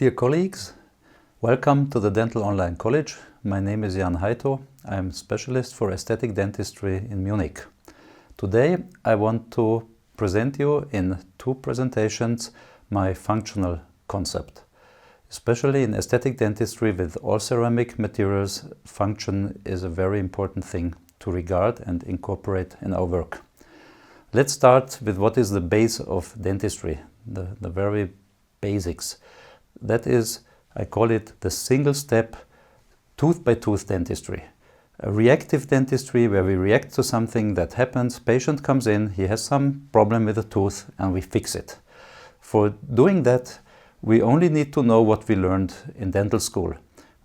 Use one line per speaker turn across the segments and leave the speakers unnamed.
Dear colleagues, welcome to the Dental Online College. My name is Jan Hajto. I am specialist for aesthetic dentistry in Munich. Today I want to present you in two presentations my functional concept. Especially in aesthetic dentistry with all ceramic materials, function is a very important thing to regard and incorporate in our work. Let's start with what is the base of dentistry, the very basics. That is, I call it the single step tooth by tooth dentistry. A reactive dentistry where we react to something that happens, patient comes in, he has some problem with the tooth and we fix it. For doing that, we only need to know what we learned in dental school.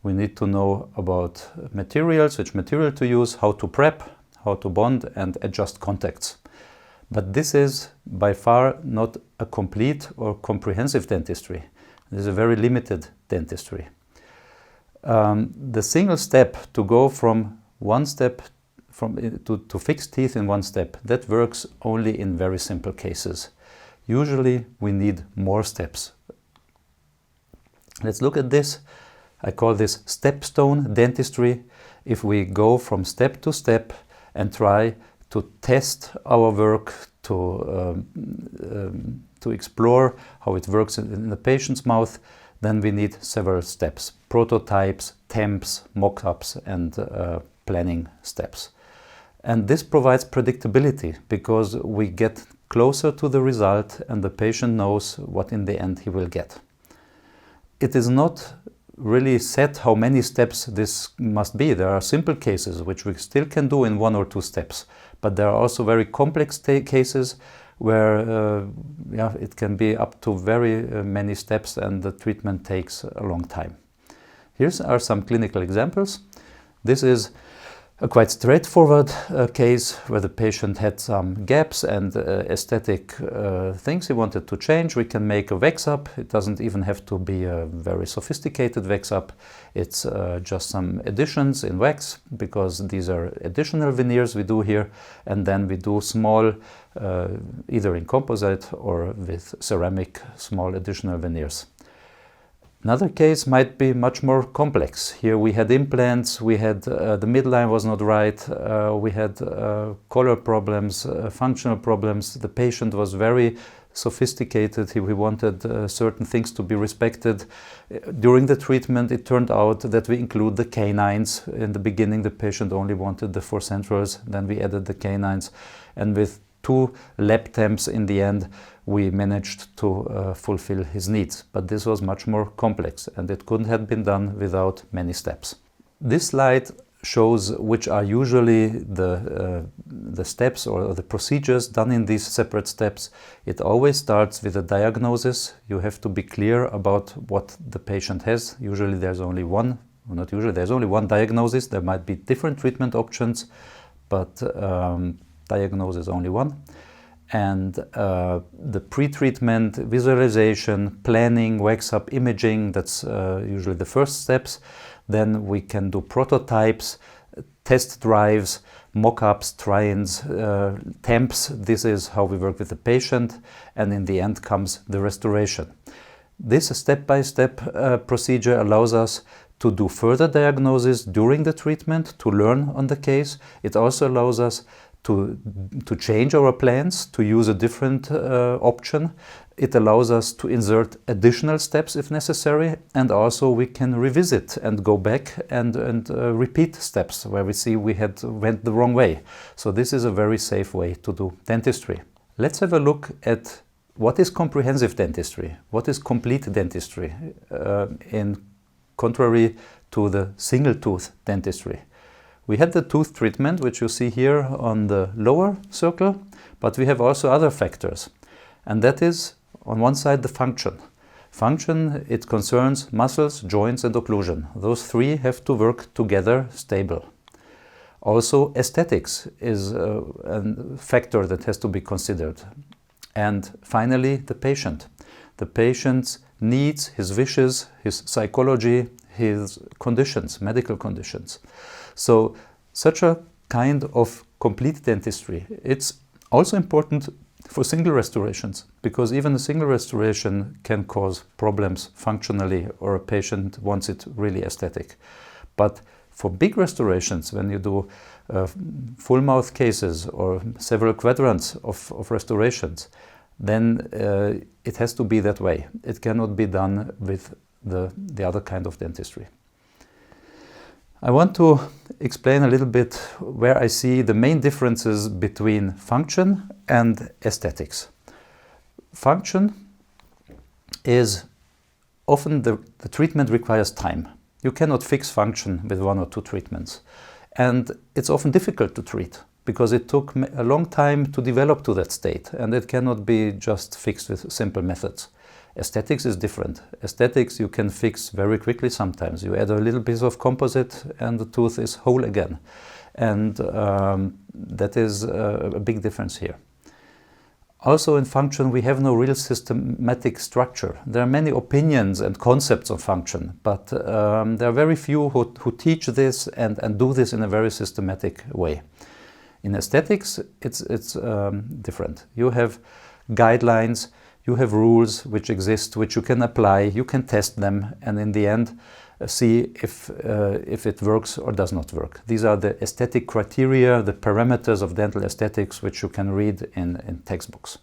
We need to know about materials, which material to use, how to prep, how to bond and adjust contacts. But this is by far not a complete or comprehensive dentistry. This is a very limited dentistry. The single step to go from one step to fix teeth in one step, that works only in very simple cases. Usually we need more steps. Let's look at this. I call this stepstone dentistry. If we go from step to step and try to test our work, to explore how it works in the patient's mouth, then we need several steps. Prototypes, temps, mock-ups and planning steps. And this provides predictability because we get closer to the result and the patient knows what in the end he will get. It is not really set how many steps this must be. There are simple cases which we still can do in one or two steps, but there are also very complex cases where it can be up to very many steps and the treatment takes a long time. Here are some clinical examples. This is a quite straightforward case where the patient had some gaps and aesthetic things he wanted to change. We can make a wax-up. It doesn't even have to be a very sophisticated wax-up. It's just some additions in wax because these are additional veneers we do here, and then we do small, either in composite or with ceramic, small additional veneers. Another case might be much more complex. Here we had implants, we had the midline was not right, we had color problems, functional problems. The patient was very sophisticated, he wanted certain things to be respected. During the treatment it turned out that we include the canines. In the beginning the patient only wanted the 4 centrals, then we added the canines, and with 2 lab temps in the end we managed to fulfill his needs. But this was much more complex and it couldn't have been done without many steps. This slide shows which are usually the steps or the procedures done in these separate steps. It always starts with a diagnosis. You have to be clear about what the patient has. Usually there's only one, well, not usually, there's only one diagnosis. There might be different treatment options, but diagnosis is only one. And the pre-treatment, visualization, planning, wax-up, imaging, that's usually the first steps. Then we can do prototypes, test drives, mock-ups, try-ins, temps. This is how we work with the patient, and in the end comes the restoration. This step-by-step procedure allows us to do further diagnosis during the treatment, to learn on the case. It also allows us to change our plans, to use a different option. It allows us to insert additional steps if necessary, and also we can revisit and go back and repeat steps where we see we went the wrong way. So this is a very safe way to do dentistry. Let's have a look at what is comprehensive dentistry, what is complete dentistry, in contrary to the single tooth dentistry. We had the tooth treatment, which you see here on the lower circle, but we have also other factors. And that is, on one side, the function. Function, it concerns muscles, joints and occlusion. Those three have to work together stable. Also, aesthetics is a factor that has to be considered. And finally, the patient. The patient's needs, his wishes, his psychology, his conditions, medical conditions. So such a kind of complete dentistry. It's also important for single restorations, because even a single restoration can cause problems functionally, or a patient wants it really aesthetic. But for big restorations, when you do full mouth cases or several quadrants of restorations, then it has to be that way. It cannot be done with the other kind of dentistry. I want to explain a little bit where I see the main differences between function and aesthetics. Function is often the treatment requires time. You cannot fix function with 1 or 2 treatments. And it's often difficult to treat because it took a long time to develop to that state, and it cannot be just fixed with simple methods. Aesthetics is different. Aesthetics you can fix very quickly sometimes. You add a little piece of composite and the tooth is whole again. And that is a big difference here. Also in function we have no real systematic structure. There are many opinions and concepts of function, but there are very few who teach this and do this in a very systematic way. In aesthetics it's different. You have guidelines, you have rules which exist, which you can apply, you can test them, and in the end see if it works or does not work. These are the aesthetic criteria, the parameters of dental aesthetics, which you can read in textbooks.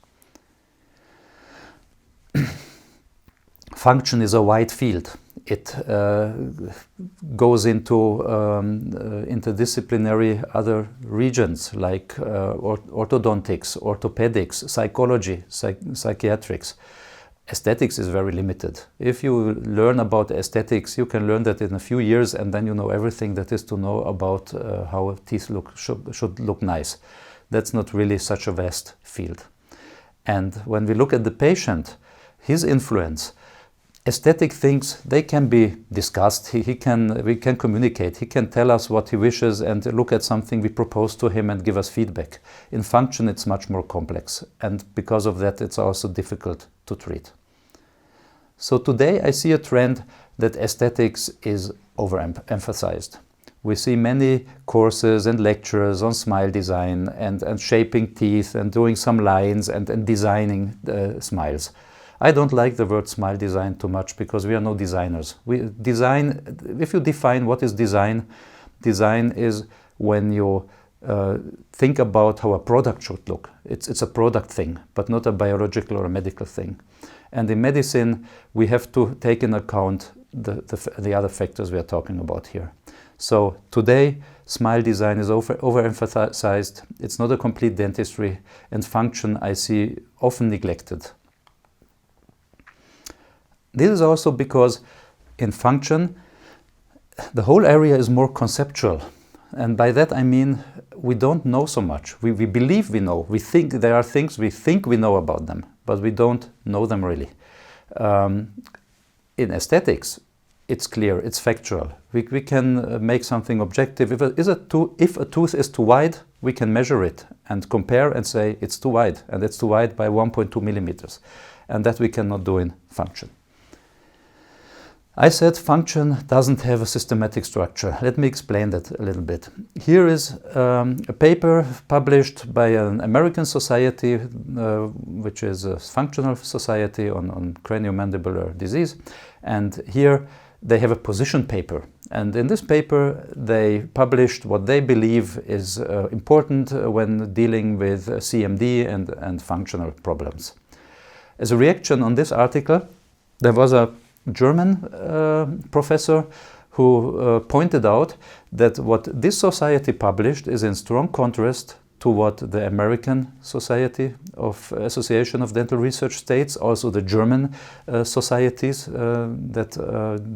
Function is a wide field. It goes into interdisciplinary other regions like orthodontics, orthopedics, psychology, psychiatrics. Aesthetics is very limited. If you learn about aesthetics, you can learn that in a few years, and then you know everything that is to know about how teeth should look nice. That's not really such a vast field. And when we look at the patient, his influence, aesthetic things, they can be discussed. We can communicate. He can tell us what he wishes and look at something we propose to him and give us feedback. In function, it's much more complex, and because of that, it's also difficult to treat. So today I see a trend that aesthetics is overemphasized. We see many courses and lectures on smile design and shaping teeth and doing some lines and designing smiles. I don't like the word smile design too much because we are no designers. If you define what is design, design is when you think about how a product should look. It's a product thing, but not a biological or a medical thing. And in medicine, we have to take into account the other factors we are talking about here. So today, smile design is overemphasized. It's not a complete dentistry, and function I see often neglected. This is also because in function, the whole area is more conceptual. And by that I mean we don't know so much. We believe we know. We think there are things we think we know about them, but we don't know them really. In aesthetics, it's clear, it's factual. We can make something objective. If a tooth is too wide, we can measure it and compare and say it's too wide, and it's too wide by 1.2 millimeters. And that we cannot do in function. I said function doesn't have a systematic structure. Let me explain that a little bit. Here is a paper published by an American society, which is a functional society on craniomandibular disease. And here they have a position paper. And in this paper, they published what they believe is important when dealing with CMD and functional problems. As a reaction on this article, there was a German professor who pointed out that what this society published is in strong contrast to what the American Society of Association of Dental Research states, also the German societies that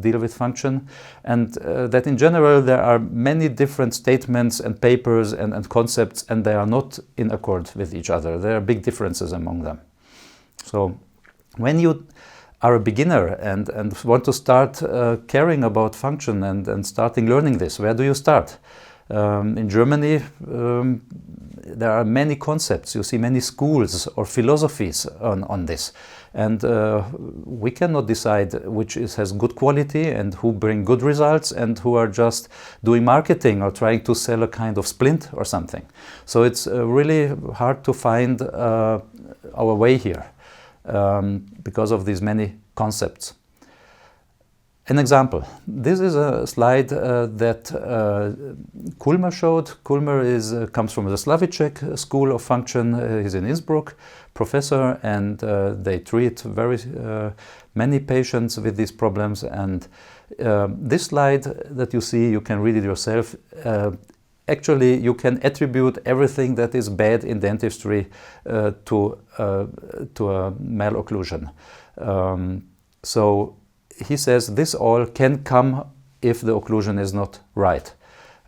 deal with function, and that in general there are many different statements and papers and concepts, and they are not in accord with each other. There are big differences among them. So when you are a beginner and want to start caring about function and starting learning this, where do you start? In Germany, there are many concepts. You see many schools or philosophies on this. And we cannot decide which has good quality and who bring good results and who are just doing marketing or trying to sell a kind of splint or something. So it's really hard to find our way here because of these many concepts. An example. This is a slide that Kulmer showed. Kulmer comes from the Slaviček School of Function. He's in Innsbruck, professor, and they treat very many patients with these problems. And this slide that you see, you can read it yourself. Actually, you can attribute everything that is bad in dentistry to a malocclusion. So he says this all can come if the occlusion is not right.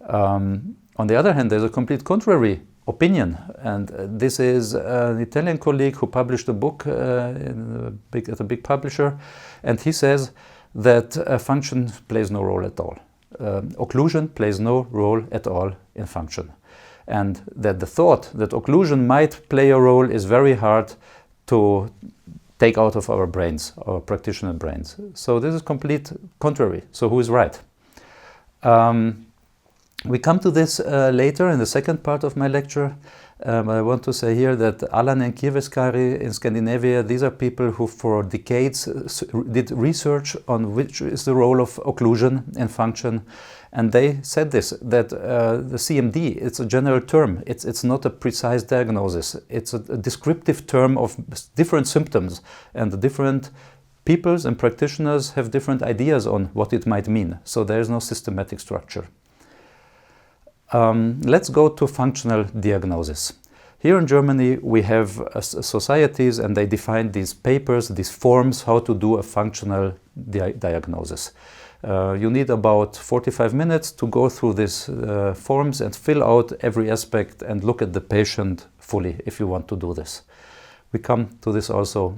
On the other hand, there's a complete contrary opinion, and this is an Italian colleague who published a book at a big publisher, and he says that function plays no role at all. Occlusion plays no role at all in function, and that the thought that occlusion might play a role is very hard to take out of our brains, our practitioner brains. So this is complete contrary. So who is right? We come to this later in the second part of my lecture. I want to say here that Alan and Kiveskari in Scandinavia, these are people who for decades did research on which is the role of occlusion in function. And they said this, that the CMD, it's a general term. It's not a precise diagnosis. It's a descriptive term of different symptoms. And the different peoples and practitioners have different ideas on what it might mean. So there is no systematic structure. Let's go to functional diagnosis. Here in Germany, we have societies, and they define these papers, these forms, how to do a functional diagnosis. You need about 45 minutes to go through these forms and fill out every aspect and look at the patient fully if you want to do this. We come to this also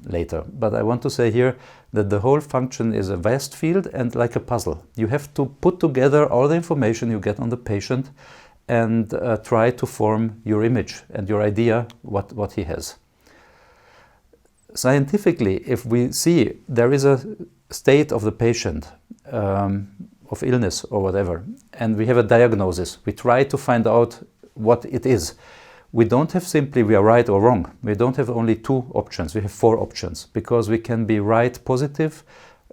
later. But I want to say here that the whole function is a vast field and like a puzzle. You have to put together all the information you get on the patient and try to form your image and your idea what he has. Scientifically, if we see there is a state of the patient of illness or whatever, and we have a diagnosis, we try to find out what it is. We don't have simply we are right or wrong. We don't have only two options. We have four options because we can be right positive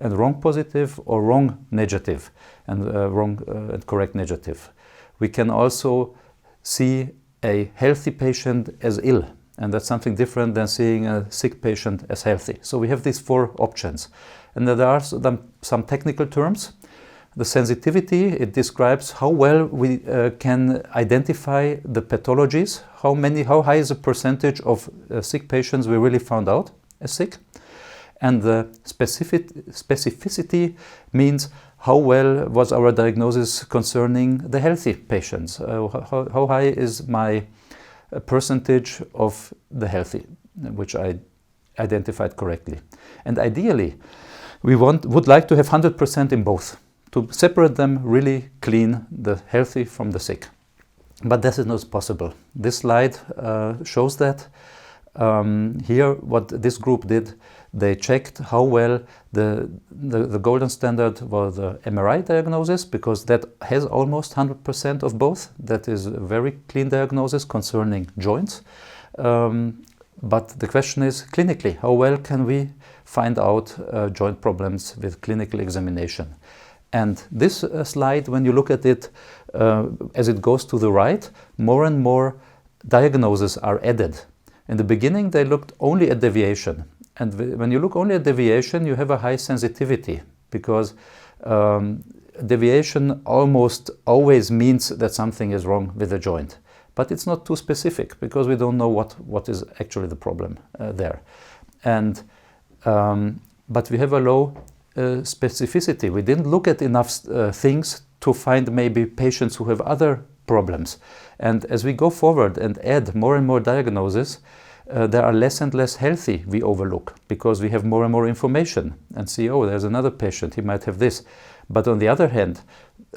and wrong positive or wrong negative and wrong and correct negative. We can also see a healthy patient as ill, and that's something different than seeing a sick patient as healthy. So we have these four options. And there are some technical terms. The sensitivity, it describes how well we can identify the pathologies, how high is the percentage of sick patients we really found out as sick. And the specificity means how well was our diagnosis concerning the healthy patients. How high is my percentage of the healthy, which I identified correctly. And ideally, we would like to have 100% in both, to separate them really clean, the healthy from the sick. But this is not possible. This slide shows that. Here, what this group did, they checked how well the golden standard was the MRI diagnosis, because that has almost 100% of both. That is a very clean diagnosis concerning joints. But the question is, clinically, how well can we find out joint problems with clinical examination? And this slide, when you look at it, as it goes to the right, more and more diagnoses are added. In the beginning, they looked only at deviation. And when you look only at deviation, you have a high sensitivity, because deviation almost always means that something is wrong with the joint. But it's not too specific, because we don't know what is actually the problem there. And but we have a low specificity. We didn't look at enough things to find maybe patients who have other problems. And as we go forward and add more and more diagnoses, there are less and less healthy we overlook, because we have more and more information and see, oh, there's another patient, he might have this. But on the other hand,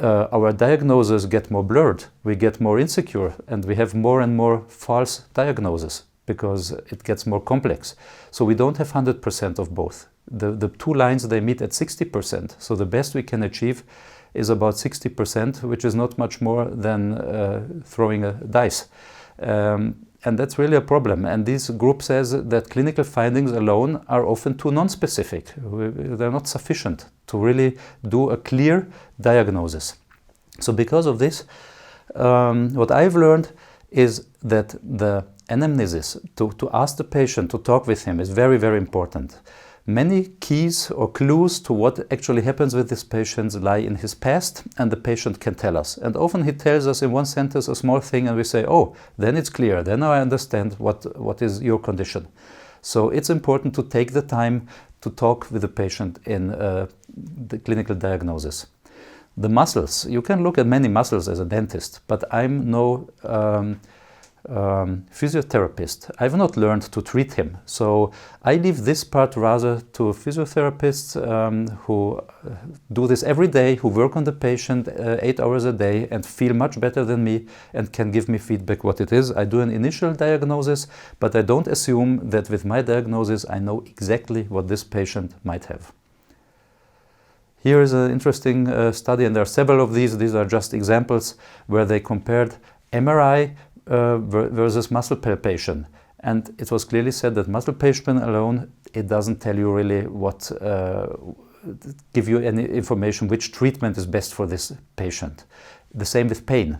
our diagnoses get more blurred, we get more insecure, and we have more and more false diagnoses, because it gets more complex. So we don't have 100% of both. The two lines, they meet at 60%. So the best we can achieve is about 60%, which is not much more than throwing a dice. And that's really a problem. And this group says that clinical findings alone are often too non-specific. They're not sufficient to really do a clear diagnosis. So because of this, what I've learned is that the anamnesis, to ask the patient, to talk with him, is very, very important. Many keys or clues to what actually happens with this patient lie in his past, and the patient can tell us. And often he tells us in one sentence a small thing, and we say, oh, then it's clear, then I understand what is your condition. So it's important to take the time to talk with the patient in the clinical diagnosis. The muscles, you can look at many muscles as a dentist, but I'm no physiotherapist. I've not learned to treat him. So I leave this part rather to physiotherapists who do this every day, who work on the patient 8 hours a day and feel much better than me and can give me feedback what it is. I do an initial diagnosis, but I don't assume that with my diagnosis I know exactly what this patient might have. Here is an interesting study, and there are several of these. These are just examples where they compared MRI versus muscle palpation. And it was clearly said that muscle palpation alone, it doesn't tell you really what, give you any information which treatment is best for this patient. The same with pain.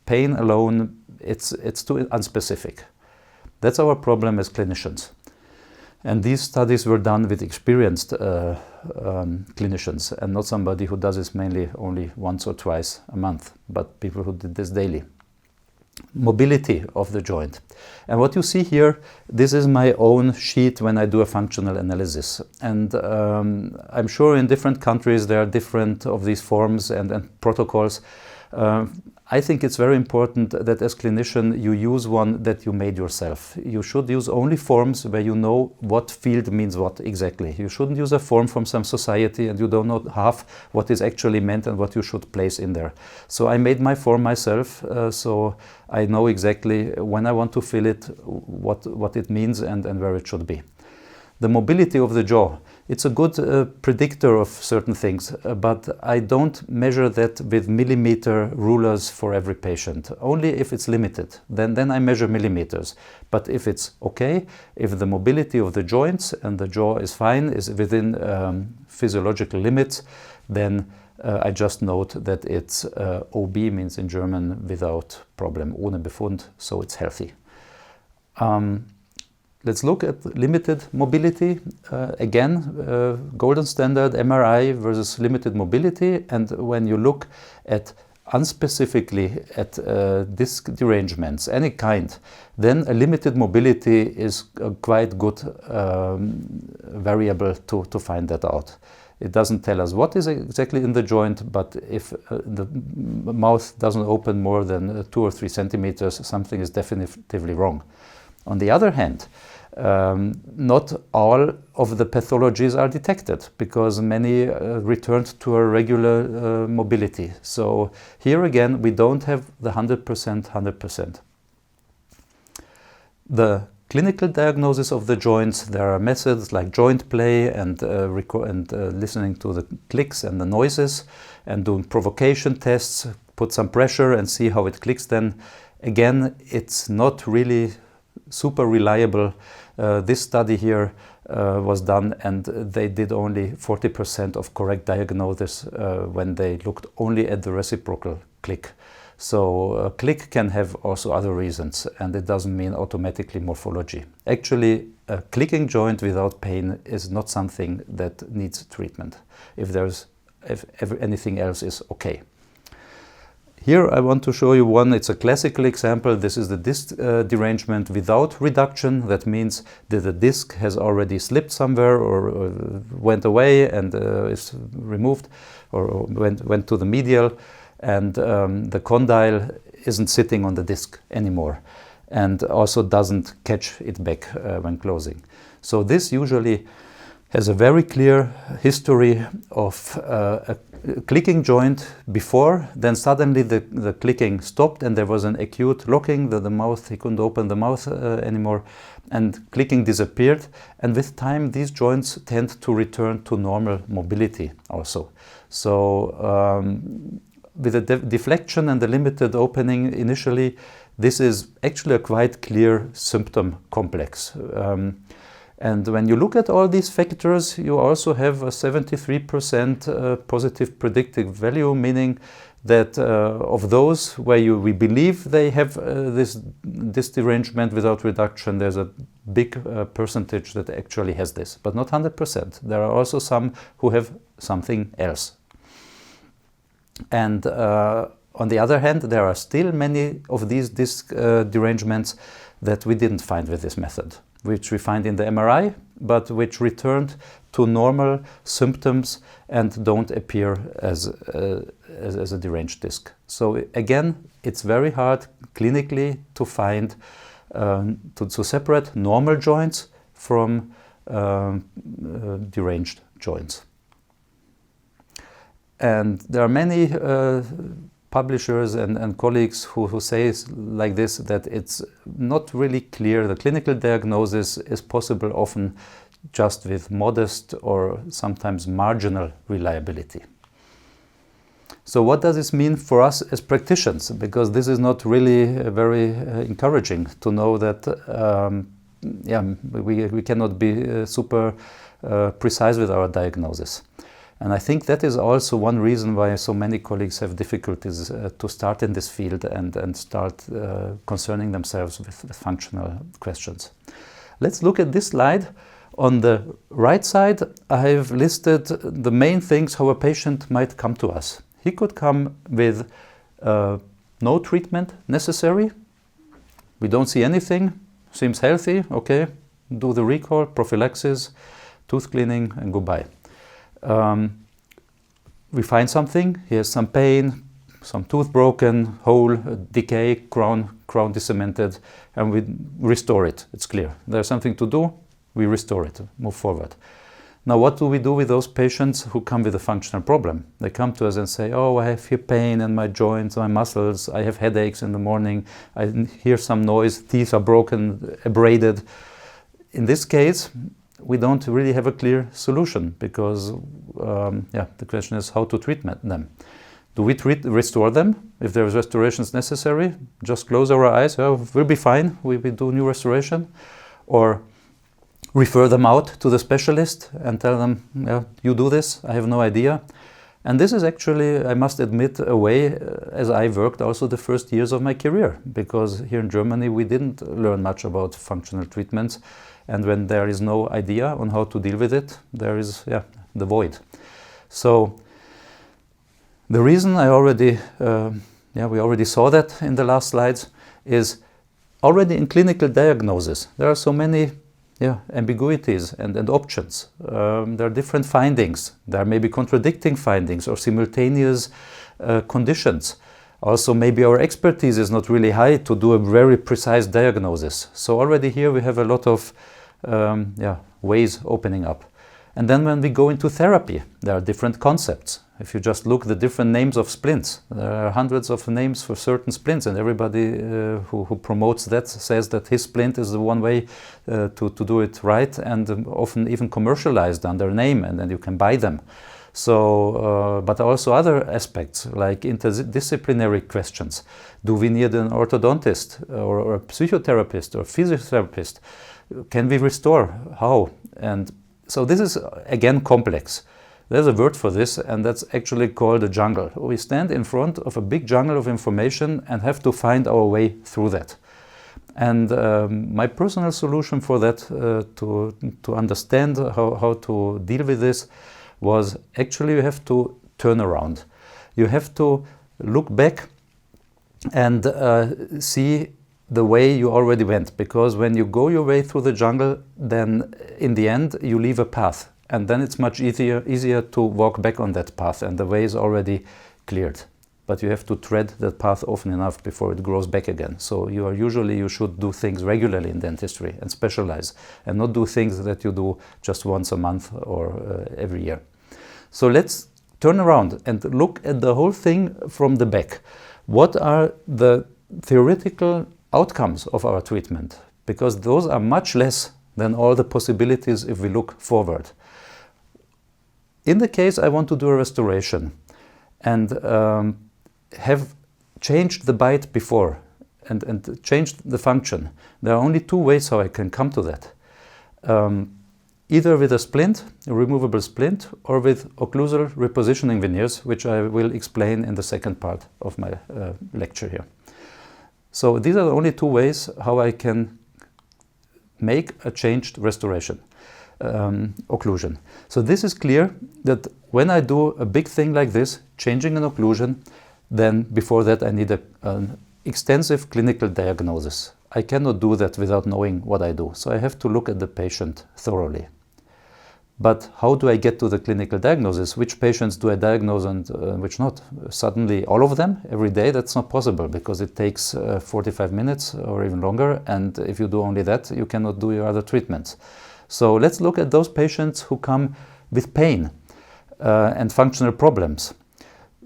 Pain alone, it's too unspecific. That's our problem as clinicians. And these studies were done with experienced clinicians, and not somebody who does this mainly only once or twice a month, but people who did this daily. Mobility of the joint. And what you see here, this is my own sheet when I do a functional analysis. And I'm sure in different countries there are different of these forms and protocols. I think it's very important that as clinician you use one that you made yourself. You should use only forms where you know what field means what exactly. You shouldn't use a form from some society and you don't know half what is actually meant and what you should place in there. So I made my form myself, so I know exactly when I want to fill it, what it means and where it should be. The mobility of the jaw. It's a good predictor of certain things, but I don't measure that with millimeter rulers for every patient. Only if it's limited, then I measure millimeters. But if it's okay, if the mobility of the joints and the jaw is fine, is within physiological limits, then I just note that it's OB, means in German without problem, ohne Befund, so it's healthy. Let's look at limited mobility. Again, golden standard MRI versus limited mobility. And when you look at unspecifically at disc derangements, any kind, then a limited mobility is a quite good variable to find that out. It doesn't tell us what is exactly in the joint, but if the mouth doesn't open more than 2 or 3 centimeters, something is definitively wrong. On the other hand, not all of the pathologies are detected because many returned to a regular mobility. So here again, we don't have the 100%. The clinical diagnosis of the joints, there are methods like joint play and listening to the clicks and the noises and doing provocation tests, put some pressure and see how it clicks then. Again, it's not really super reliable. This study here was done and they did only 40% of correct diagnosis when they looked only at the reciprocal click. So a click can have also other reasons and it doesn't mean automatically morphology. Actually, a clicking joint without pain is not something that needs treatment if anything else is okay. Here I want to show you one, it's a classical example. This is the disc derangement without reduction. That means that the disc has already slipped somewhere or went away and is removed or went to the medial, and the condyle isn't sitting on the disc anymore and also doesn't catch it back when closing. So this usually has a very clear history of a clicking joint before, then suddenly the clicking stopped and there was an acute locking, the mouth, he couldn't open the mouth anymore, and clicking disappeared, and with time these joints tend to return to normal mobility also. So with the deflection and the limited opening initially, this is actually a quite clear symptom complex. And when you look at all these factors, you also have a 73% positive predictive value, meaning that of those where we believe they have this derangement without reduction, there's a big percentage that actually has this, but not 100%. There are also some who have something else. And on the other hand, there are still many of these disc derangements that we didn't find with this method, which we find in the MRI, but which returned to normal symptoms and don't appear as a deranged disc. So again, it's very hard clinically to find, to separate normal joints from deranged joints. And there are many publishers and colleagues who say like this, that it's not really clear. The clinical diagnosis is possible often just with modest or sometimes marginal reliability. So what does this mean for us as practitioners? Because this is not really very encouraging to know that we cannot be super precise with our diagnosis. And I think that is also one reason why so many colleagues have difficulties to start in this field and start concerning themselves with functional questions. Let's look at this slide. On the right side, I have listed the main things how a patient might come to us. He could come with no treatment necessary. We don't see anything, seems healthy, okay, do the recall, prophylaxis, tooth cleaning, and goodbye. We find something, he has some pain, some tooth broken, hole, decay, crown dissemented, and we restore it. It's clear. There's something to do, we restore it, move forward. Now, what do we do with those patients who come with a functional problem? They come to us and say, oh, I have here pain in my joints, my muscles, I have headaches in the morning, I hear some noise, teeth are broken, abraded. In this case, we don't really have a clear solution because the question is how to treat them. Do we restore them? If there is restorations necessary, just close our eyes, we'll be fine, we do new restoration. Or refer them out to the specialist and tell them, you do this, I have no idea. And this is actually, I must admit, a way as I worked also the first years of my career, because here in Germany we didn't learn much about functional treatments. And when there is no idea on how to deal with it, there is the void. So the reason I already, we already saw that in the last slides, is already in clinical diagnosis, there are so many ambiguities and options. There are different findings. There may be contradicting findings or simultaneous conditions. Also, maybe our expertise is not really high to do a very precise diagnosis. So already here we have a lot of ways opening up. And then when we go into therapy, there are different concepts. If you just look at the different names of splints, there are hundreds of names for certain splints, and everybody who promotes that says that his splint is the one way to do it right, and often even commercialized under name, and then you can buy them. So, but also other aspects like interdisciplinary questions. Do we need an orthodontist or a psychotherapist or physiotherapist? Can we restore? How? And so this is again complex. There's a word for this, and that's actually called a jungle. We stand in front of a big jungle of information and have to find our way through that. And my personal solution for that, to understand how to deal with this, was actually you have to turn around. You have to look back and see the way you already went, because when you go your way through the jungle, then in the end you leave a path, and then it's much easier to walk back on that path, and the way is already cleared. But you have to tread that path often enough before it grows back again. So you should do things regularly in dentistry and specialize, and not do things that you do just once a month or every year. So let's turn around and look at the whole thing from the back. What are the theoretical outcomes of our treatment? Because those are much less than all the possibilities if we look forward. In the case I want to do a restoration and have changed the bite before, and change the function, there are only two ways how I can come to that. Either with a splint, a removable splint, or with occlusal repositioning veneers, which I will explain in the second part of my lecture here. So these are the only two ways how I can make a changed restoration, occlusion. So this is clear that when I do a big thing like this, changing an occlusion, then before that I need an extensive clinical diagnosis. I cannot do that without knowing what I do. So I have to look at the patient thoroughly. But how do I get to the clinical diagnosis? Which patients do I diagnose and which not? Suddenly all of them every day? That's not possible, because it takes 45 minutes or even longer, and if you do only that, you cannot do your other treatments. So let's look at those patients who come with pain and functional problems.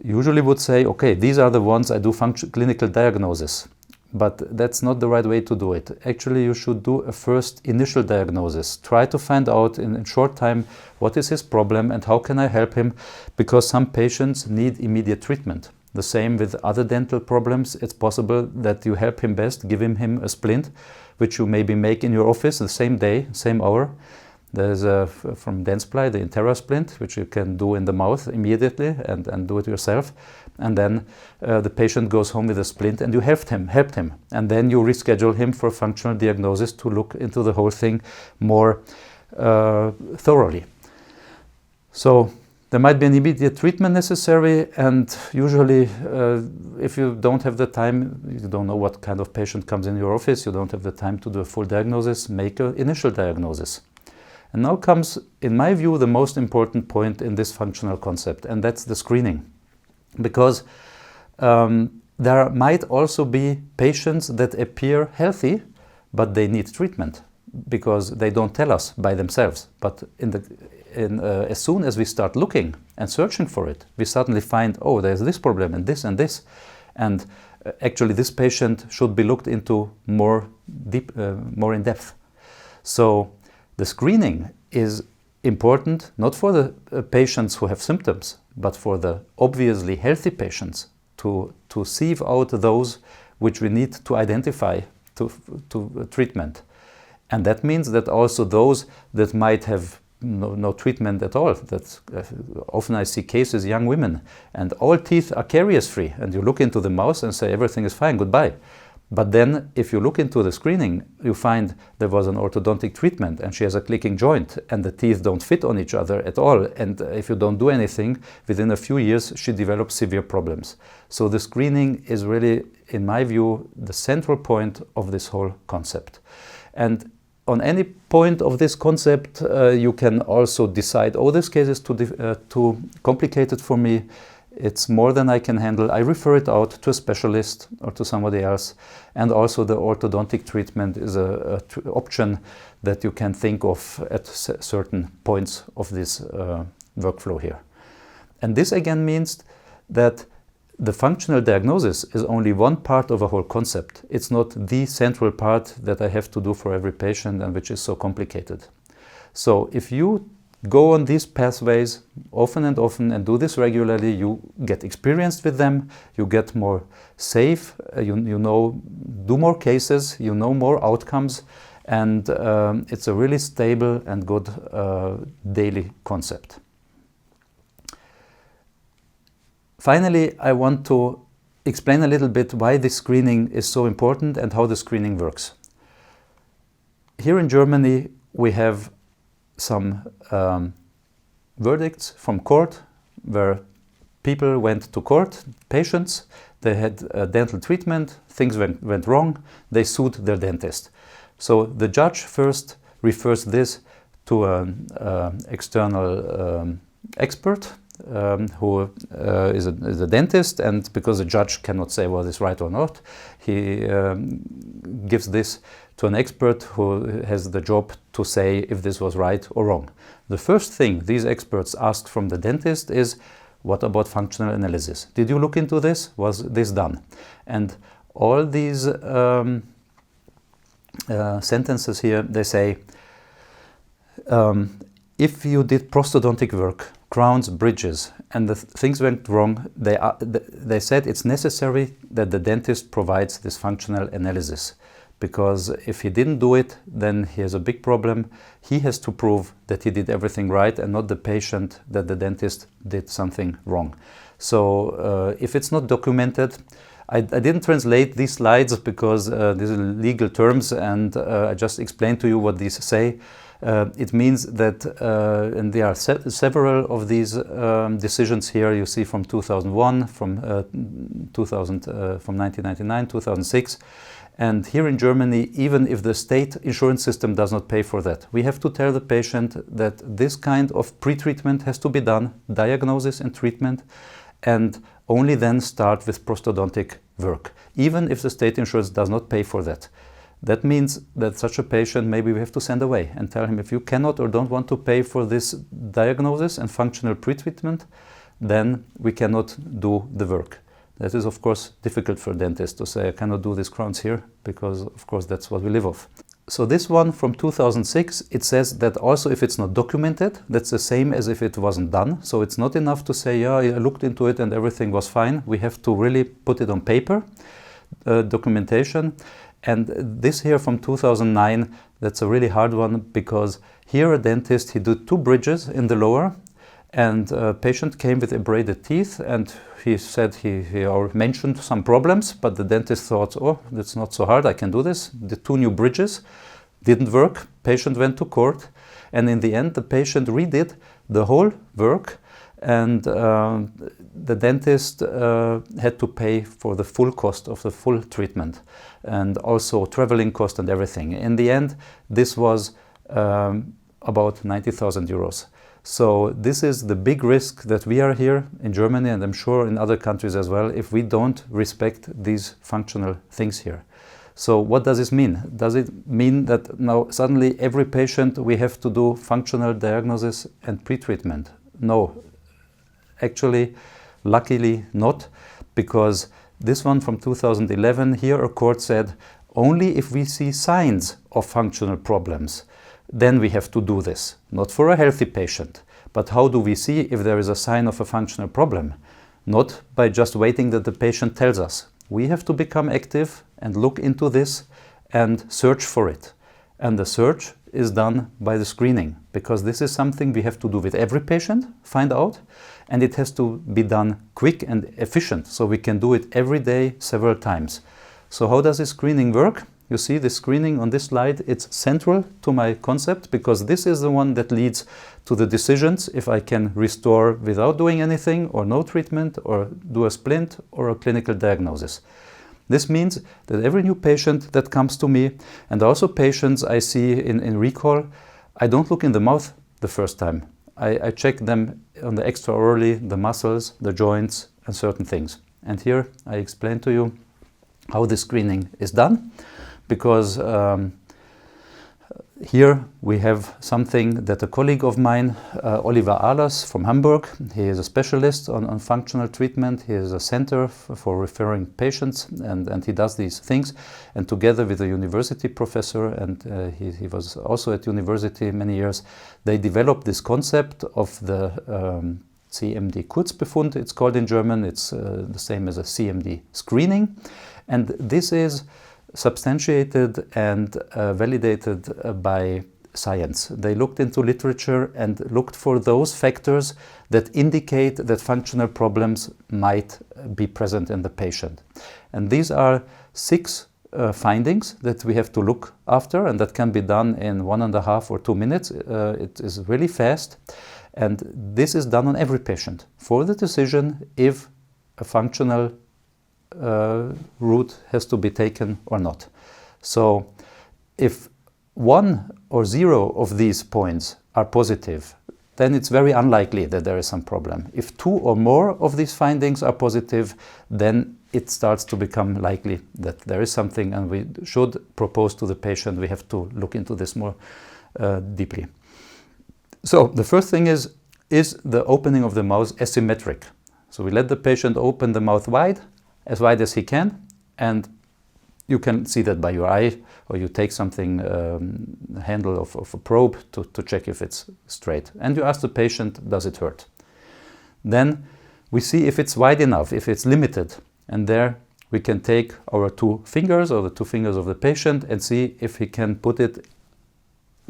Usually would say, okay, these are the ones I do clinical diagnosis. But that's not the right way to do it. Actually, you should do a first initial diagnosis. Try to find out in a short time what is his problem and how can I help him, because some patients need immediate treatment. The same with other dental problems. It's possible that you help him best, giving him a splint, which you maybe make in your office the same day, same hour. There's from Dentsply, the Intera splint, which you can do in the mouth immediately and do it yourself. And then the patient goes home with a splint and you helped him. And then you reschedule him for functional diagnosis to look into the whole thing more thoroughly. So there might be an immediate treatment necessary, and usually if you don't have the time, you don't know what kind of patient comes in your office, you don't have the time to do a full diagnosis, make an initial diagnosis. And now comes, in my view, the most important point in this functional concept, and that's the screening. Because there might also be patients that appear healthy, but they need treatment because they don't tell us by themselves. But as soon as we start looking and searching for it, we suddenly find, oh, there's this problem and this and this. And actually this patient should be looked into more in depth. So the screening is important not for the patients who have symptoms, but for the obviously healthy patients, to sieve out those which we need to identify to treatment. And that means that also those that might have no treatment at all. That often I see cases, young women, and all teeth are caries-free, and you look into the mouth and say everything is fine, goodbye. But then if you look into the screening, you find there was an orthodontic treatment and she has a clicking joint and the teeth don't fit on each other at all. And if you don't do anything, within a few years she develops severe problems. So the screening is really, in my view, the central point of this whole concept. And on any point of this concept, you can also decide, oh, this case is too complicated for me. It's more than I can handle. I refer it out to a specialist or to somebody else. And also the orthodontic treatment is an option that you can think of at certain points of this workflow here. And this again means that the functional diagnosis is only one part of a whole concept. It's not the central part that I have to do for every patient and which is so complicated. So if you go on these pathways often and do this regularly, you get experienced with them, you get more safe, you know, do more cases, you know more outcomes, and it's a really stable and good daily concept. Finally, I want to explain a little bit why this screening is so important and how the screening works. Here in Germany, we have some verdicts from court where people went to court, patients, they had dental treatment, things went wrong, they sued their dentist. So the judge first refers this to an external expert who is a dentist, and because the judge cannot say whether it's right or not, he gives this to an expert who has the job to say if this was right or wrong. The first thing these experts ask from the dentist is, what about functional analysis? Did you look into this? Was this done? And all these sentences here, they say, if you did prosthodontic work, crowns, bridges, and things went wrong. They said it's necessary that the dentist provides this functional analysis, because if he didn't do it, then he has a big problem. He has to prove that he did everything right and not the patient that the dentist did something wrong. So if it's not documented, I didn't translate these slides because these are legal terms, and I just explained to you what these say. It means that, and there are several of these decisions here. You see from 2001, from 1999, 2006. And here in Germany, even if the state insurance system does not pay for that, we have to tell the patient that this kind of pre-treatment has to be done, diagnosis and treatment, and only then start with prosthodontic work, even if the state insurance does not pay for that. That means that such a patient maybe we have to send away and tell him, if you cannot or don't want to pay for this diagnosis and functional pre-treatment, then we cannot do the work. That is, of course, difficult for dentists to say, I cannot do these crowns here, because, of course, that's what we live off. So this one from 2006, it says that also if it's not documented, that's the same as if it wasn't done. So it's not enough to say, yeah, I looked into it and everything was fine. We have to really put it on paper, documentation. And this here from 2009, that's a really hard one, because here a dentist, he did 2 bridges in the lower, and a patient came with abraded teeth, and he said he mentioned some problems, but the dentist thought, oh, that's not so hard, I can do this. The 2 new bridges didn't work. Patient went to court, and in the end the patient redid the whole work, and the dentist had to pay for the full cost of the full treatment, and also traveling cost and everything. In the end, this was about 90,000 euros. So this is the big risk that we are here in Germany, and I'm sure in other countries as well, if we don't respect these functional things here. So what does this mean? Does it mean that now suddenly every patient we have to do functional diagnosis and pre-treatment? No, actually, luckily not, because this one from 2011, here a court said, only if we see signs of functional problems, then we have to do this. Not for a healthy patient, but how do we see if there is a sign of a functional problem? Not by just waiting that the patient tells us. We have to become active and look into this and search for it. And the search is done by the screening, because this is something we have to do with every patient, find out, and it has to be done quick and efficient, so we can do it every day, several times. So how does this screening work? You see the screening on this slide, it's central to my concept, because this is the one that leads to the decisions if I can restore without doing anything, or no treatment, or do a splint, or a clinical diagnosis. This means that every new patient that comes to me, and also patients I see in recall, I don't look in the mouth the first time. I check them on the extraorally, the muscles, the joints, and certain things. And here I explain to you how the screening is done, because here we have something that a colleague of mine, Oliver Ahlers from Hamburg, he is a specialist on functional treatment. He has a center for referring patients, and he does these things. And together with a university professor, and he was also at university many years, they developed this concept of the CMD Kurzbefund, it's called in German. It's the same as a CMD screening. And this is substantiated and validated by science. They looked into literature and looked for those factors that indicate that functional problems might be present in the patient. And these are 6 findings that we have to look after, and that can be done in 1.5 or 2 minutes. It is really fast, and this is done on every patient for the decision if a functional route has to be taken or not. So if 1 or 0 of these points are positive, then it's very unlikely that there is some problem. If 2 or more of these findings are positive, then it starts to become likely that there is something, and we should propose to the patient we have to look into this more deeply. So the first thing is the opening of the mouth asymmetric? So we let the patient open the mouth as wide as he can, and you can see that by your eye, or you take something, handle of a probe to check if it's straight. And you ask the patient, does it hurt? then we see if it's wide enough, if it's limited. And there we can take our 2 fingers or the 2 fingers of the patient and see if he can put it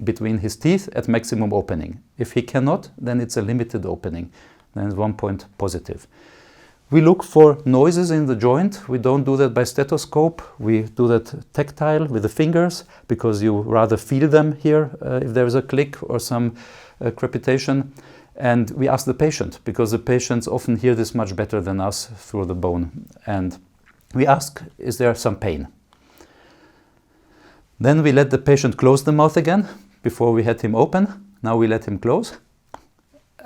between his teeth at maximum opening. If he cannot, then it's a limited opening. Then it's 1 point positive. We look for noises in the joint. We don't do that by stethoscope. We do that tactile with the fingers because you rather feel them here if there is a click or some crepitation. And we ask the patient because the patients often hear this much better than us through the bone. And we ask, is there some pain? Then we let the patient close the mouth again. Before we had him open. Now we let him close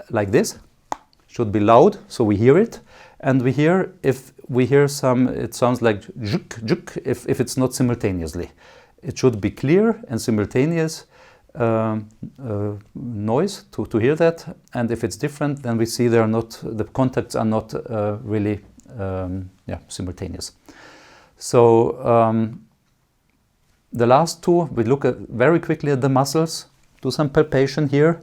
like this. Should be loud so we hear it. And we hear, if we hear some, it sounds like juk, juk, if it's not simultaneously. It should be clear and simultaneous noise to hear that. And if it's different, then we see the contacts are not really simultaneous. So the last 2, we look at very quickly at the muscles, do some palpation here.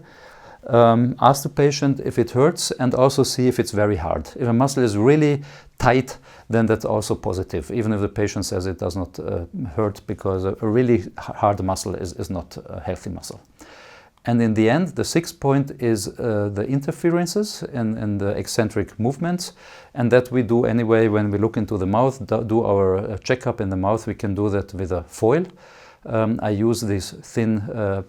Ask the patient if it hurts and also see if it's very hard. If a muscle is really tight, then that's also positive, even if the patient says it does not hurt, because a really hard muscle is not a healthy muscle. And in the end, the 6th point is the interferences and the eccentric movements, and that we do anyway when we look into the mouth, do our checkup in the mouth. We can do that with a foil. I use these thin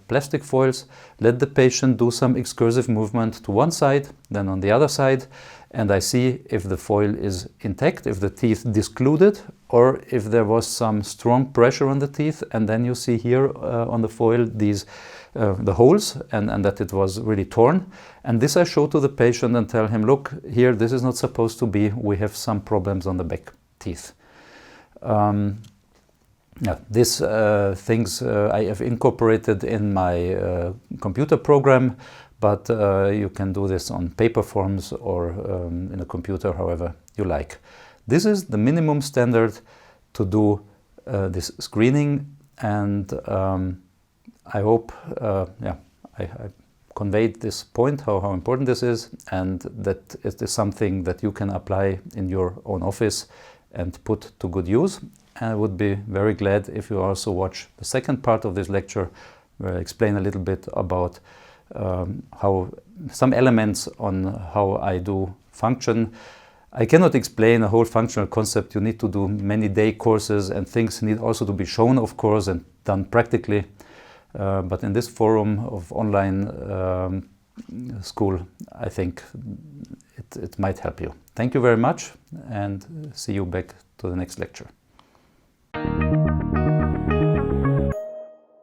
plastic foils, let the patient do some excursive movement to one side, then on the other side, and I see if the foil is intact, if the teeth discluded, or if there was some strong pressure on the teeth, and then you see here on the foil these the holes, and that it was really torn. And this I show to the patient and tell him, look, here, this is not supposed to be, we have some problems on the back teeth. These things I have incorporated in my computer program, but you can do this on paper forms or in a computer, however you like. This is the minimum standard to do this screening, and I hope I conveyed this point, how important this is, and that it is something that you can apply in your own office and put to good use. I would be very glad if you also watch the second part of this lecture, where I explain a little bit about how some elements on how I do function. I cannot explain a whole functional concept. You need to do many day courses, and things need also to be shown, of course, and done practically. But in this forum of online school, I think it might help you. Thank you very much, and see you back to the next lecture.